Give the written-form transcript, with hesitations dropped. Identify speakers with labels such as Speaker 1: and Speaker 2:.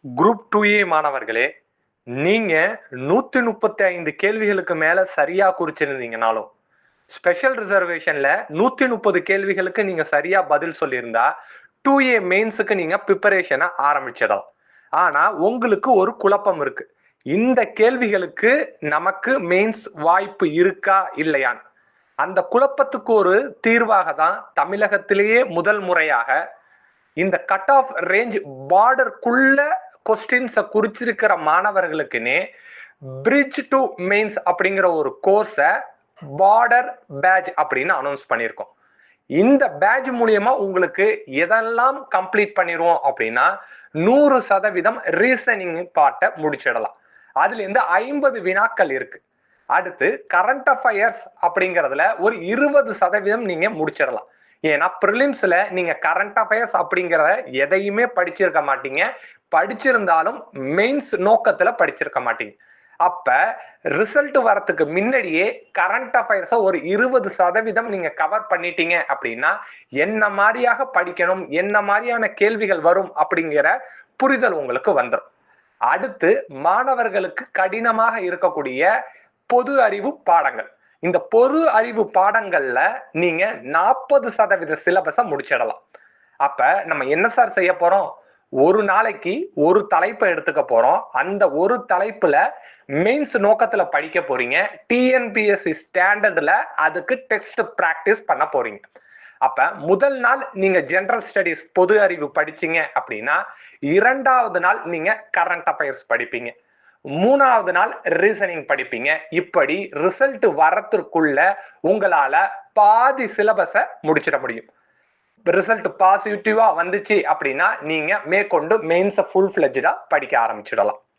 Speaker 1: Group 2A மாணவர்களே, நீங்க 135 கேள்விகளுக்கு மேல சரியா குறிச்சிருந்தீங்கனாலும், ஸ்பெஷல் ரிசர்வேஷன்ல 130 கேள்விகளுக்கு நீங்க சரியா பதில் சொல்லியிருந்தா, 2A மெயின்ஸுக்கு நீங்க பிரிப்பரேஷன ஆரம்பிச்சிடலாம். ஆனா, உங்களுக்கு ஒரு குழப்பம் இருக்கு. இந்த கேள்விகளுக்கு நமக்கு மெயின்ஸ் வாய்ப்பு இருக்கா? இல்லையான்னு. அந்த குழப்பத்துக்கு ஒரு தீர்வாக தான் தமிழகத்திலேயே முதல் முறையாக இந்த கட் ஆஃப் ரேஞ்ச் பார்டருக்குள்ள கொஸ்டின்ஸை குறிச்சிருக்கிற மாணவர்களுக்குன்னே பிரிட்ஜ் டு மெயின்ஸ் அப்படிங்கிற ஒரு கோர்ஸை பார்டர் பேட்ச் அப்படின்னு அனௌன்ஸ் பண்ணியிருக்கோம். இந்த பேட்ச் மூலியமா உங்களுக்கு எதெல்லாம் கம்ப்ளீட் பண்ணிடுவோம் அப்படின்னா 100% ரீசனிங் பார்ட்டை முடிச்சிடலாம். அதுல இருந்து 50 வினாக்கள் இருக்கு. அடுத்து கரண்ட் அஃபயர்ஸ் அப்படிங்கறதுல ஒரு 20% நீங்க முடிச்சிடலாம். ஏன்னா பிரிலிம்ஸ்ல நீங்க கரண்ட் அஃபயர்ஸ் அப்படிங்கிறத எதையுமே படிச்சிருக்க மாட்டீங்க. படிச்சிருந்தாலும் மெயின்ஸ் நோக்கத்துல படிச்சிருக்க மாட்டீங்க. அப்ப ரிசல்ட் வரத்துக்கு முன்னாடியே கரண்ட் அஃபயர்ஸ ஒரு 20% நீங்க கவர் பண்ணிட்டீங்க அப்படின்னா என்ன மாதிரியாக படிக்கணும், என்ன மாதிரியான கேள்விகள் வரும் அப்படிங்கிற புரிதல் உங்களுக்கு வந்துடும். அடுத்து மாணவர்களுக்கு கடினமாக இருக்கக்கூடிய பொது அறிவு பாடங்கள். இந்த பொது அறிவு பாடங்கள்ல நீங்க 40% சிலபஸை முடிச்சிடலாம். அப்ப நம்ம என்ன சார் செய்ய போறோம்? ஒரு நாளைக்கு ஒரு தலைப்பை எடுத்துக்க போறோம். அந்த ஒரு தலைப்புல மெயின்ஸ் நோக்கத்துல படிக்க போறீங்க. டிஎன்பிஎஸ்சி ஸ்டாண்டர்ட்ல அதுக்கு டெக்ஸ்ட் பிராக்டிஸ் பண்ண போறீங்க. அப்ப முதல் நாள் நீங்க ஜெனரல் ஸ்டடிஸ் பொது அறிவு படிச்சீங்க அப்படின்னா 2வது நாள் நீங்க கரண்ட் அஃபயர்ஸ் படிப்பீங்க. 3வது நாள் ரீசனிங் படிப்பீங்க. இப்படி ரிசல்ட் வரத்திற்குள்ள உங்களால பாதி சிலபஸை முடிச்சிட முடியும். ரிசல்ட் பாசிட்டிவா வந்துச்சு அப்படின்னா நீங்க மேற்கொண்டு மெயின்ஸை ஃபுல் ஃபிளெஜ்டா படிக்க ஆரம்பிச்சிடலாம்.